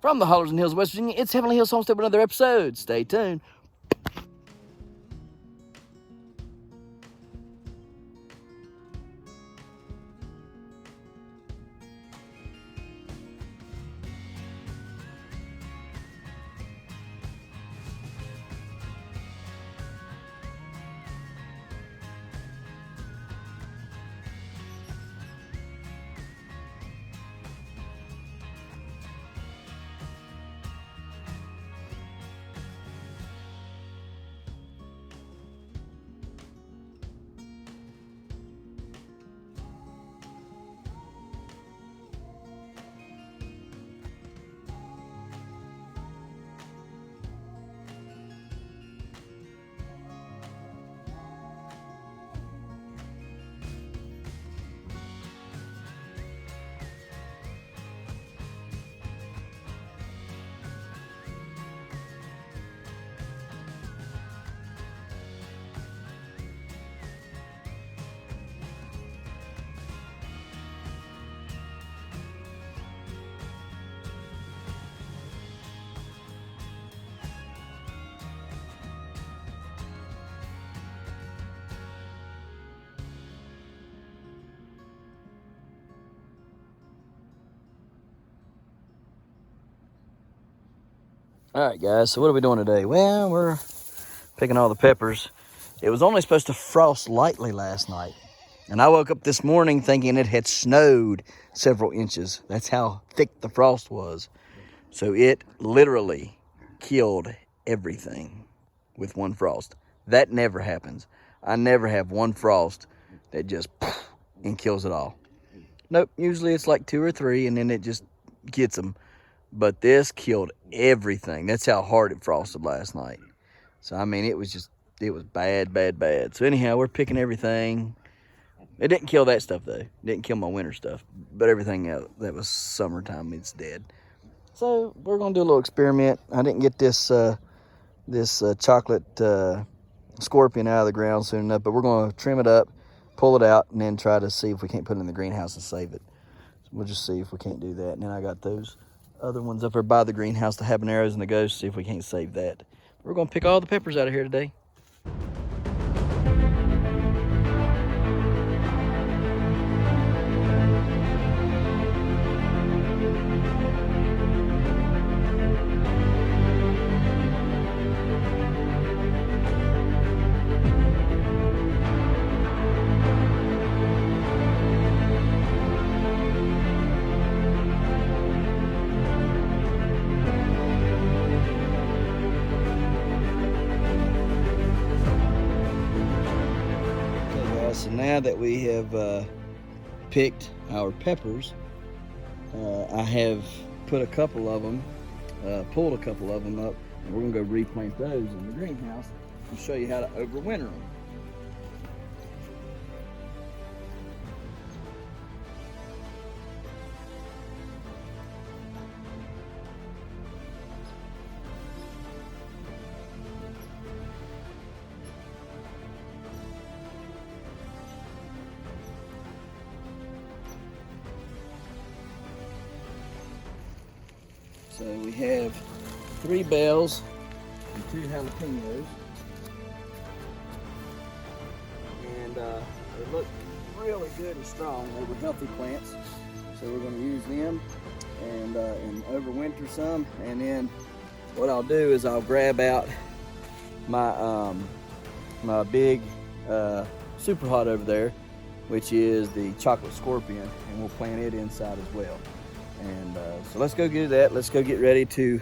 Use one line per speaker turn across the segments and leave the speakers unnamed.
From the Hollers and Hills of West Virginia, it's Heavenly Hills Homestead with another episode. Stay tuned. All right, guys, so what are we doing today? Well, we're picking all the peppers. It was only supposed to frost lightly last night, and I woke up this morning thinking it had snowed several inches. That's how thick the frost was. So it literally killed everything with one frost. That never happens. I never have one frost that just and kills it all. Nope, usually it's like 2 or 3, and then it just gets them. But this killed everything. That's how hard it frosted last night. So, I mean, it was bad, bad, bad. So, anyhow, we're picking everything. It didn't kill that stuff, though. It didn't kill my winter stuff. But everything else that was summertime, it's dead. So, we're going to do a little experiment. I didn't get this chocolate scorpion out of the ground soon enough. But we're going to trim it up, pull it out, and then try to see if we can't put it in the greenhouse and save it. So, we'll just see if we can't do that. And then I got those other ones up there by the greenhouse, the habaneros and the ghosts, see if we can't save that. We're going to pick all the peppers out of here today. So now that we have picked our peppers, I have put a couple of them, pulled a couple of them up, and we're gonna go replant those in the greenhouse and show you how to overwinter them. So we have 3 bells and 2 jalapenos, and they look really good and strong. They were healthy plants, so we're going to use them and overwinter some. And then what I'll do is I'll grab out my my big super hot over there, which is the chocolate scorpion, and we'll plant it inside as well. And so let's go do that. Let's go get ready to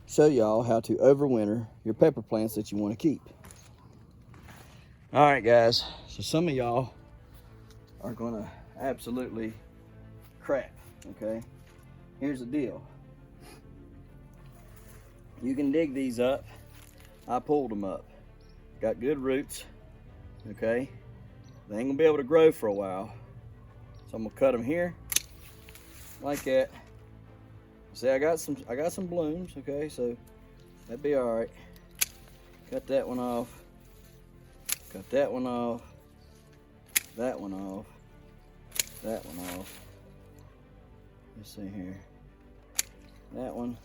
show y'all how to overwinter your pepper plants that you want to keep. All right, guys. So some of y'all are going to absolutely crap, okay? Here's the deal. You can dig these up. I pulled them up. Got good roots, okay? They ain't gonna be able to grow for a while. So I'm gonna cut them here, like that. See, I got some blooms, okay? So that'd be all right. Cut that one off. Cut that one off. That one off. That one off. Let's see here. That one.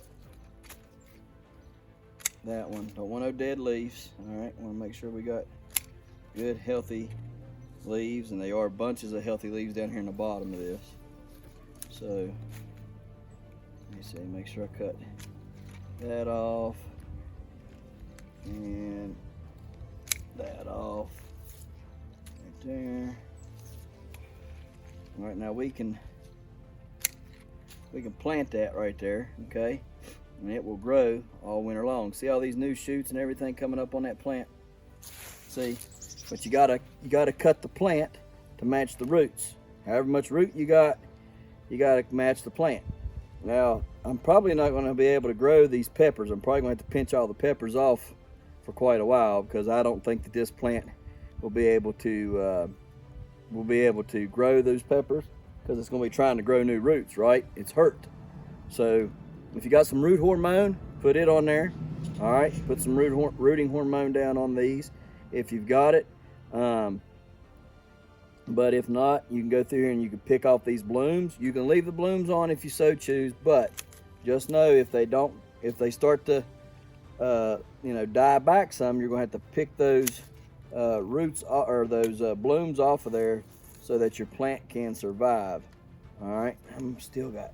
that one. Don't want no dead leaves. All right, want to make sure we got good healthy leaves, and there are bunches of healthy leaves down here in the bottom of this. So let me see, make sure I cut that off and that off right there. All right, now we can plant that right there, okay? And it will grow all winter long. See all these new shoots and everything coming up on that plant? See, but you gotta cut the plant to match the roots. However much root you gotta match the plant. Now, I'm probably not gonna be able to grow these peppers. I'm probably gonna have to pinch all the peppers off for quite a while, because I don't think that this plant will be able to grow those peppers, because it's gonna be trying to grow new roots, right? It's hurt. So if you got some root hormone, put it on there. All right, put some rooting hormone down on these if you've got it. But if not, you can go through here and you can pick off these blooms. You can leave the blooms on if you so choose, but just know if they start to die back some, you're gonna have to pick those roots or those blooms off of there so that your plant can survive. All right, I'm still got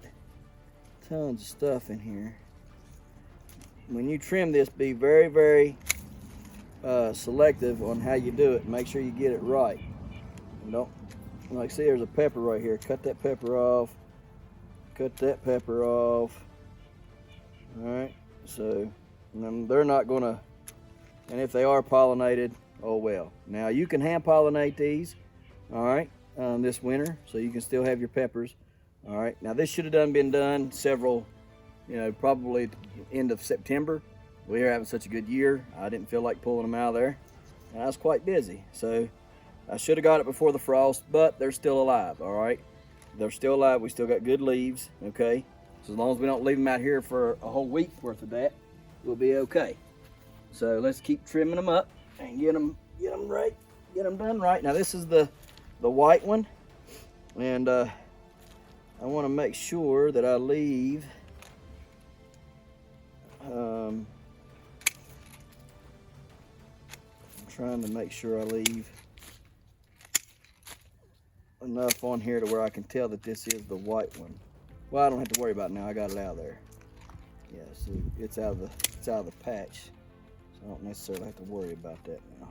tons of stuff in here. When you trim this, be very, very selective on how you do it. Make sure you get it right. And don't, like, see, there's a pepper right here. Cut that pepper off. Cut that pepper off. All right, so they're not gonna, and if they are pollinated, oh well. Now you can hand pollinate these, all right, this winter, so you can still have your peppers. All right, now this should have been done several, probably end of September. We were having such a good year, I didn't feel like pulling them out of there, and I was quite busy, so I should have got it before the frost, but they're still alive. All right, they're still alive. We still got good leaves, okay? So as long as we don't leave them out here for a whole week worth of that, we'll be okay. So let's keep trimming them up and get them right, get them done right. Now this is the white one, and I want to make sure that I leave I'm trying to make sure I leave enough on here to where I can tell that this is the white one. Well, I don't have to worry about it now. I got it out of there. Yeah, see, it's out of the patch, so I don't necessarily have to worry about that now.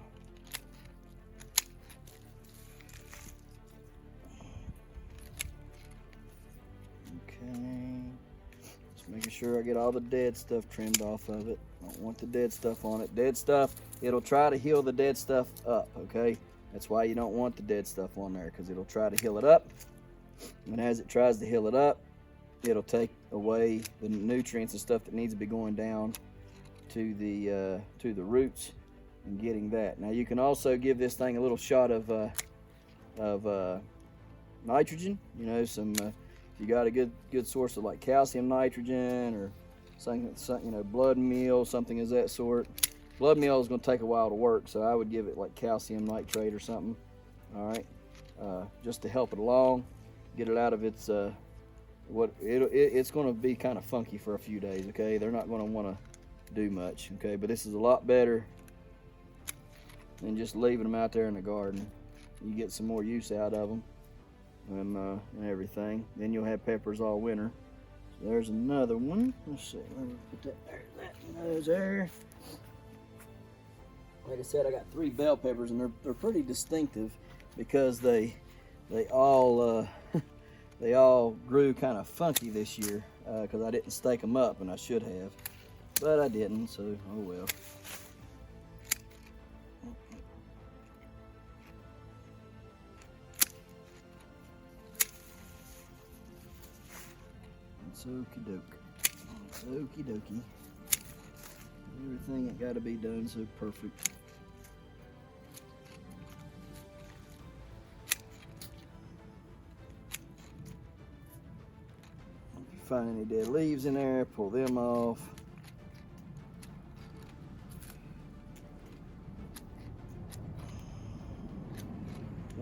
Okay, just making sure I get all the dead stuff trimmed off of it. I don't want the dead stuff on it. Dead stuff, it'll try to heal the dead stuff up, okay? That's why you don't want the dead stuff on there, because it'll try to heal it up. And as it tries to heal it up, it'll take away the nutrients and stuff that needs to be going down to the roots and getting that. Now you can also give this thing a little shot of nitrogen. Some if you got a good source of like calcium nitrogen or something, blood meal, something of that sort. Blood meal is going to take a while to work, so I would give it like calcium nitrate or something. All right, just to help it along, get it out of its it's going to be kind of funky for a few days. Okay, they're not going to want to do much. Okay, but this is a lot better than just leaving them out there in the garden. You get some more use out of them and everything. Then you'll have peppers all winter. So there's another one. Let's see. Let me put that there. That goes there. Like I said, I got 3 bell peppers, and they're pretty distinctive because they all they all grew kind of funky this year because I didn't stake them up, and I should have, but I didn't. So oh well. It's okie doke. Okie dokie. Everything that got to be done so perfect. If you find any dead leaves in there, pull them off.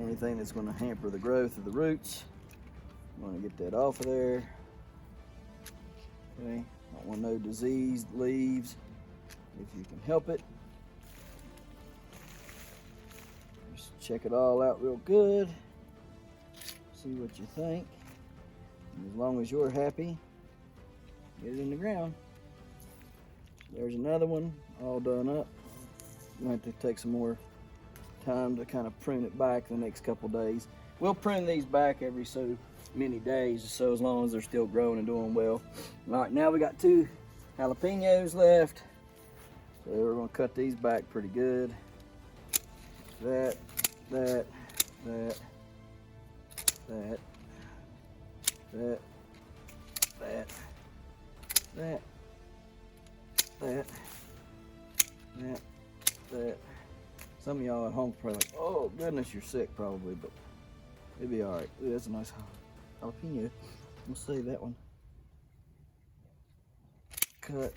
Anything that's going to hamper the growth of the roots, I'm going to get that off of there. Okay, don't want no diseased leaves. if you can help it. Just check it all out real good. See what you think. And as long as you're happy, get it in the ground. There's another one all done up. You'll have to take some more time to kind of prune it back the next couple days. We'll prune these back every so many days, so as long as they're still growing and doing well. All right, now we got 2 jalapenos left. So we're gonna cut these back pretty good. That, that, that, that, that, that, that, that, that. Some of y'all at home probably like, oh goodness, you're sick probably, but it'll be all right. Ooh, that's a nice jalapeno. We'll save that one. Cut.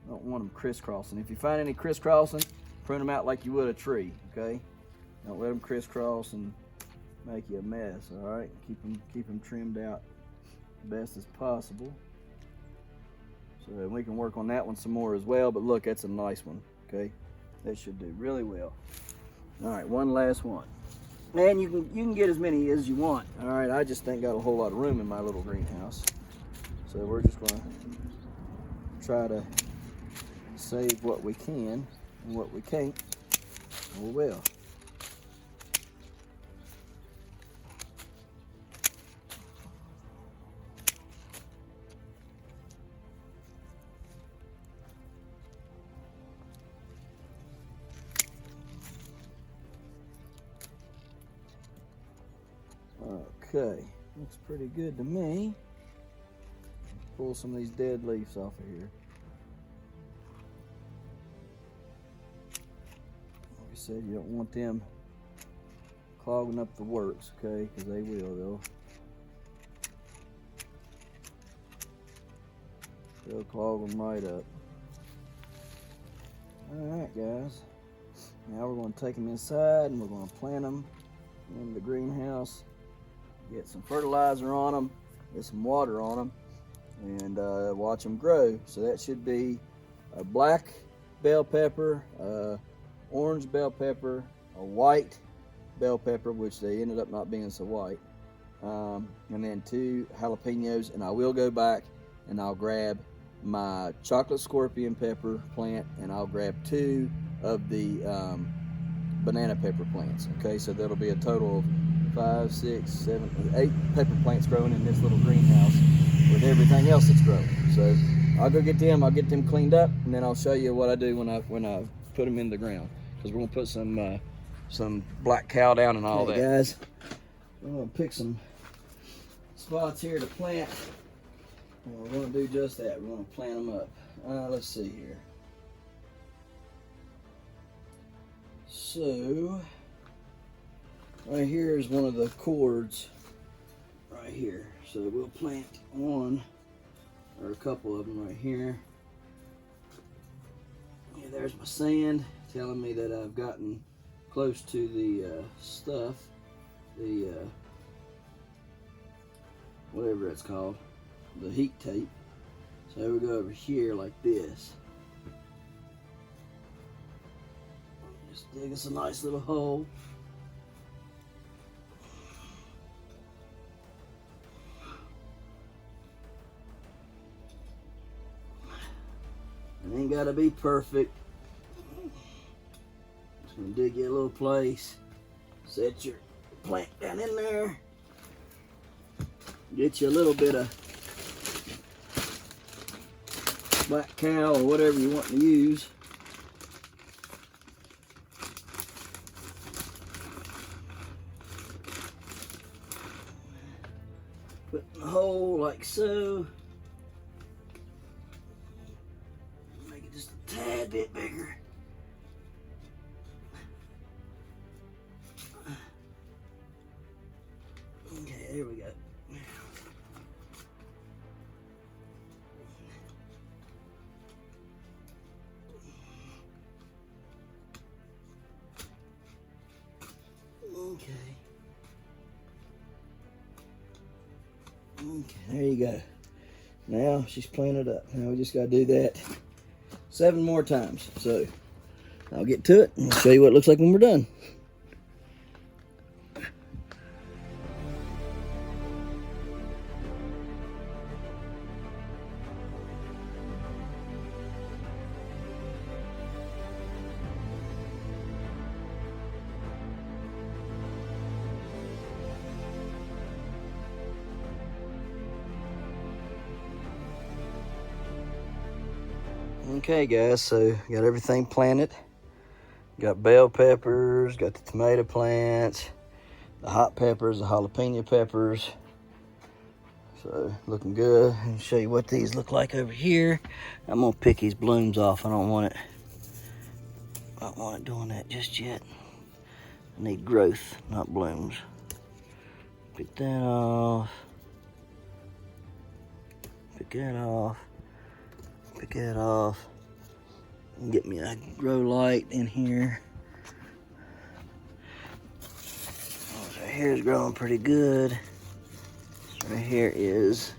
Don't want them crisscrossing. If you find any crisscrossing, prune them out like you would a tree, okay? Don't let them crisscross and make you a mess, all right? Keep them trimmed out the best as possible. So we can work on that one some more as well, but look, that's a nice one, okay? That should do really well. All right, one last one. And you can get as many as you want. All right, I just ain't got a whole lot of room in my little greenhouse. So we're just gonna try to save what we can and what we can't, we will. Okay, looks pretty good to me. Pull some of these dead leaves off of here. Like I said, you don't want them clogging up the works, okay? Because they will, they'll clog them right up. Alright guys, now we're going to take them inside and we're going to plant them in the greenhouse. Get some fertilizer on them, get some water on them, and watch them grow. So that should be a black bell pepper, orange bell pepper, a white bell pepper, which they ended up not being so white, and then 2 jalapenos. And I will go back and I'll grab my chocolate scorpion pepper plant, and I'll grab 2 of the banana pepper plants. Okay, so that'll be a total of 5, 6, 7, 8 pepper plants growing in this little greenhouse with everything else that's growing. So I'll go get them. I'll get them cleaned up, and then I'll show you what I do when I put them in the ground. Because we're gonna put some black cow down and all that. Guys, I'm gonna pick some spots here to plant, and we're gonna do just that. We're gonna plant them up. Let's see here. So right here is one of the cords right here. So we'll plant one or a couple of them right here. Yeah, there's my sand telling me that I've gotten close to the stuff, the whatever it's called, the heat tape. So we go over here like this. Just dig us a nice little hole. It ain't gotta be perfect. Just gonna dig you a little place. Set your plant down in there. Get you a little bit of black cow or whatever you want to use. Put in the hole like so. Make it just a tad bit bigger. Okay, there we go. Okay. Okay, there you go. Now she's planted up. Now we just got to do that 7 more times. So I'll get to it and show you what it looks like when we're done. Okay guys, so got everything planted. Got bell peppers, got the tomato plants, the hot peppers, the jalapeno peppers. So looking good. I'll show you what these look like over here. I'm gonna pick these blooms off. I don't want it doing that just yet. I need growth, not blooms. Pick that off. Pick that off. Pick that off. Get me a grow light in here. Oh, right here is growing pretty good. This right here is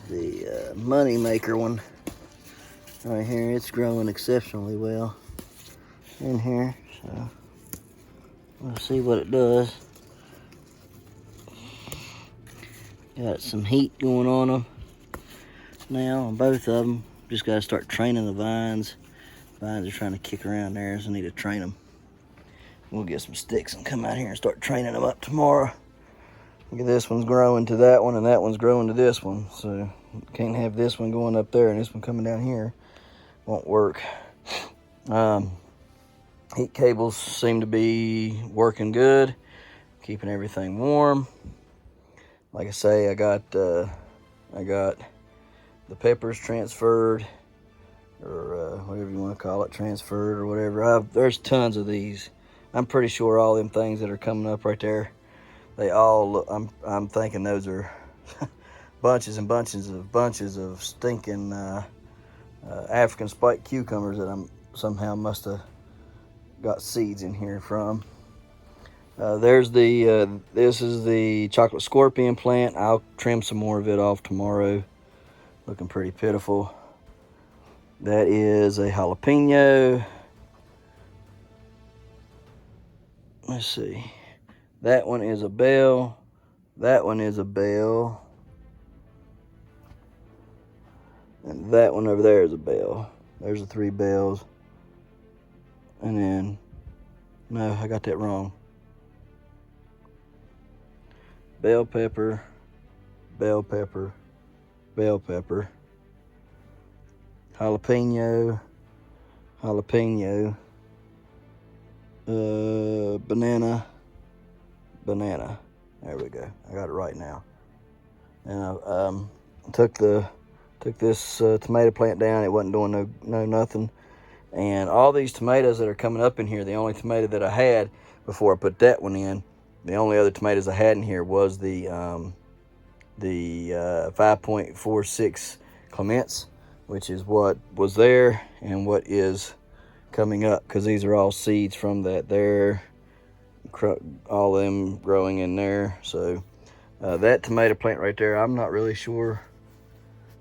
the money maker one. Right here, it's growing exceptionally well in here. So we'll see what it does. Got some heat going on them now on both of them. Just got to start training the vines. Vines are trying to kick around there, so I need to train them. We'll get some sticks and come out here and start training them up tomorrow. Look at this one's growing to that one, and that one's growing to this one. So can't have this one going up there and this one coming down here. Won't work. Heat cables seem to be working good, keeping everything warm. Like I say, I got the peppers transferred, or whatever you want to call it, transferred or whatever. There's tons of these. I'm pretty sure all them things that are coming up right there, they all look, I'm thinking those are bunches and bunches of stinking African spiked cucumbers that I'm somehow must have got seeds in here from. There's the this is the chocolate scorpion plant. I'll trim some more of it off tomorrow. Looking pretty pitiful. That is a jalapeno. Let's see. That one is a bell. That one is a bell. And that one over there is a bell. There's the 3 bells. And then, no, I got that wrong. Bell pepper, bell pepper, bell pepper, jalapeno, jalapeno, banana, banana. There we go. I got it right now. And I took this tomato plant down. It wasn't doing no nothing. And all these tomatoes that are coming up in here, the only tomato that I had before I put that one in, the only other tomatoes I had in here was the 5.46 Clements, which is what was there and what is coming up, because these are all seeds from that there, all of them growing in there. So that tomato plant right there, I'm not really sure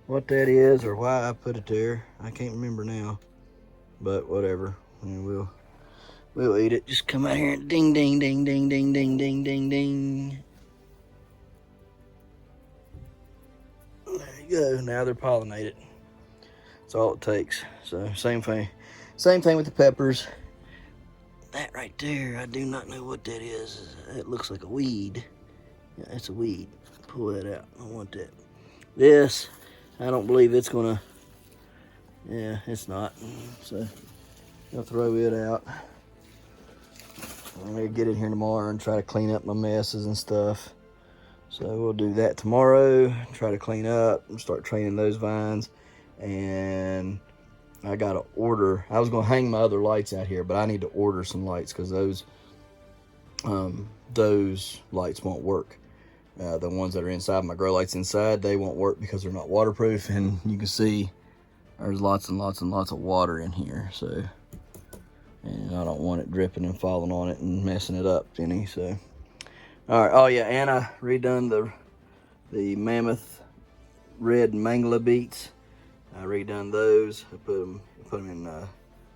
what that is or why I put it there. I can't remember now, but whatever. I mean, we'll eat it. Just come out here and ding, ding, ding, ding, ding, ding, ding, ding, ding. There you go. Now they're pollinated. That's all it takes. So same thing with the peppers. That right there, I do not know what that is. It looks like a weed. Yeah, that's a weed. Pull that out. I want that. This, I don't believe it's gonna. Yeah, it's not. So I'll throw it out. I'm gonna get in here tomorrow and try to clean up my messes and stuff. So we'll do that tomorrow. Try to clean up and start training those vines. And I gotta order. I was gonna hang my other lights out here, but I need to order some lights because those lights won't work. The ones that are inside, my grow lights inside, they won't work because they're not waterproof. And you can see there's lots and lots and lots of water in here. So, and I don't want it dripping and falling on it and messing it up any. So, all right. Oh yeah, and I redone the mammoth red mangla beets. I redone those. I put them in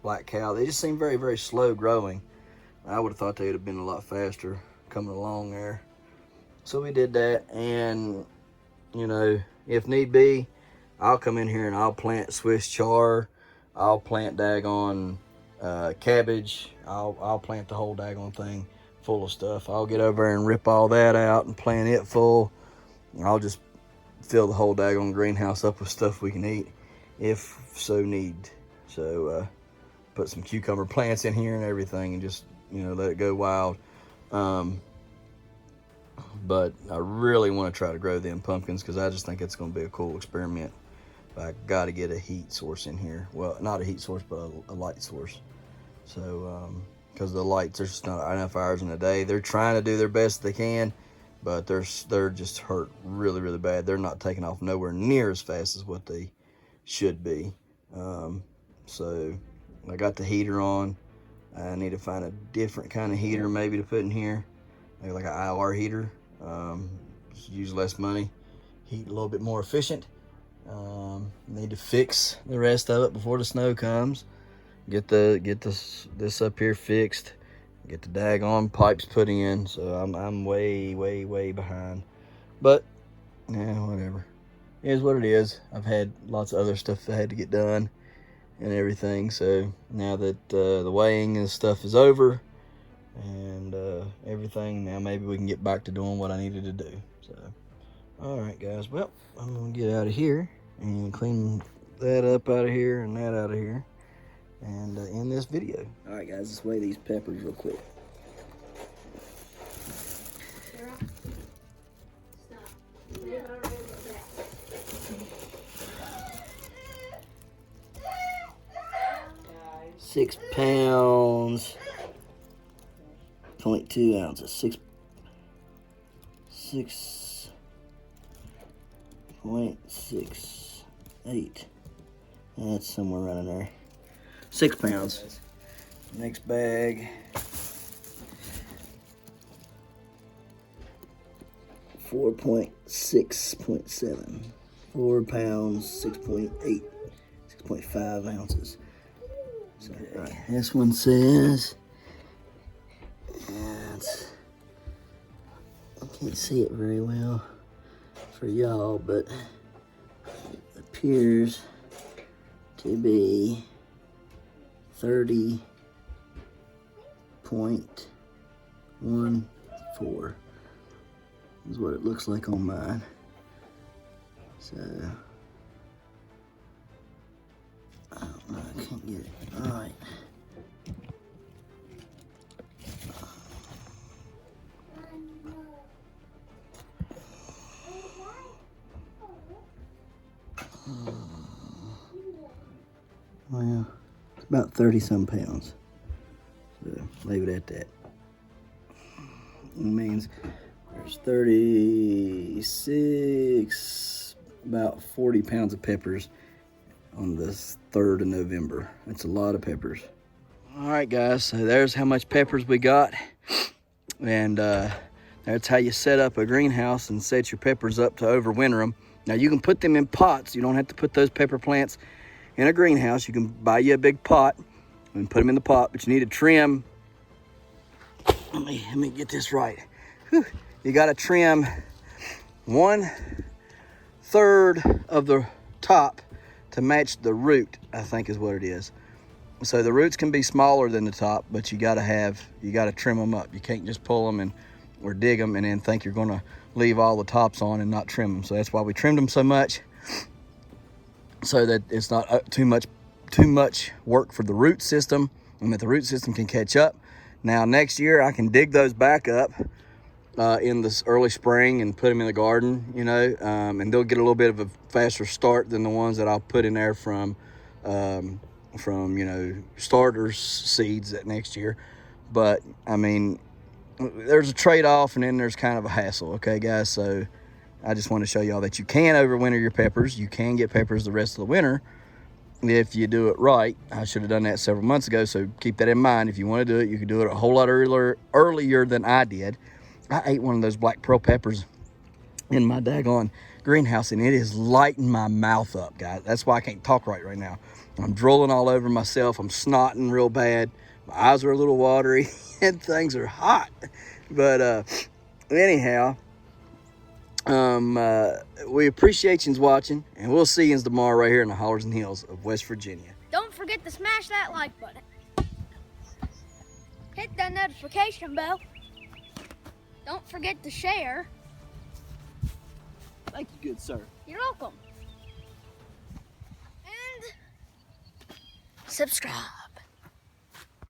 black cow. They just seem very, very slow growing. I would have thought they would have been a lot faster coming along there. So we did that, and you know, if need be, I'll come in here and I'll plant Swiss chard. I'll plant daggone cabbage. I'll plant the whole daggone thing full of stuff. I'll get over there and rip all that out and plant it full. I'll just fill the whole daggone greenhouse up with stuff we can eat if so need. So put some cucumber plants in here and everything, and just, you know, let it go wild. But I really want to try to grow them pumpkins because I just think it's going to be a cool experiment. But I got to get a heat source in here. Well, not a heat source, but a light source. So, because the lights, there's just not enough hours in a day. They're trying to do their best they can, but they're just hurt really, really bad. They're not taking off nowhere near as fast as what they should be. So I got the heater on. I need to find a different kind of heater maybe to put in here, maybe like an IR heater. Use less money, heat a little bit more efficient. Need to fix the rest of it before the snow comes. Get this up here fixed. Get the daggone pipes put in. So I'm way behind. But yeah, whatever. It is what it is. I've had lots of other stuff that I had to get done and everything. So now that the weighing and stuff is over and everything, now maybe we can get back to doing what I needed to do. So, all right, guys. Well, I'm gonna get out of here and clean that up out of here and that out of here, and end this video. All right, guys. Let's weigh these peppers real quick. £6, 0.2 ounces. 6.68. That's somewhere around in there. 6 pounds. Next bag. 4.6.7. 4 pounds, 6.8, 6.5 ounces. So, right. This one says, I can't see it very well for y'all, but it appears to be 30.14 is what it looks like on mine. So I don't know, I can't get it. All right. Well, it's about 30-some pounds. So leave it at that. It means there's 36, about 40 pounds of peppers on the 3rd of November. That's a lot of peppers. All right, guys, so there's how much peppers we got. And that's how you set up a greenhouse and set your peppers up to overwinter them. Now, you can put them in pots. You don't have to put those pepper plants in a greenhouse. You can buy you a big pot and put them in the pot, but you need to trim. Let me get this right. Whew. You got to trim 1/3 of the top to match the root, I think is what it is. So the roots can be smaller than the top, but you got to trim them up. You can't just pull them or dig them and then think you're going to leave all the tops on and not trim them. So that's why we trimmed them so much, so that it's not too much work for the root system, and that the root system can catch up. Now next year I can dig those back up in this early spring and put them in the garden, you know, and they'll get a little bit of a faster start than the ones that I'll put in there from you know, starter seeds that next year. But I mean, there's a trade-off, and then there's kind of a hassle. Okay, guys, so I just want to show y'all that you can overwinter your peppers. You can get peppers the rest of the winter if you do it right. I should have done that several months ago, so keep that in mind. If you want to do it, you can do it a whole lot earlier than I did. I ate one of those black pearl peppers in my daggone greenhouse, and it is lighting my mouth up, guys. That's why I can't talk right now. I'm drooling all over myself. I'm snotting real bad. My eyes are a little watery, and things are hot. But anyhow, we appreciate you watching, and we'll see you tomorrow right here in the Hollers and Hills of West Virginia.
Don't forget to smash that like button. Hit that notification bell. Don't forget to share.
Thank you, good sir.
You're welcome. And subscribe.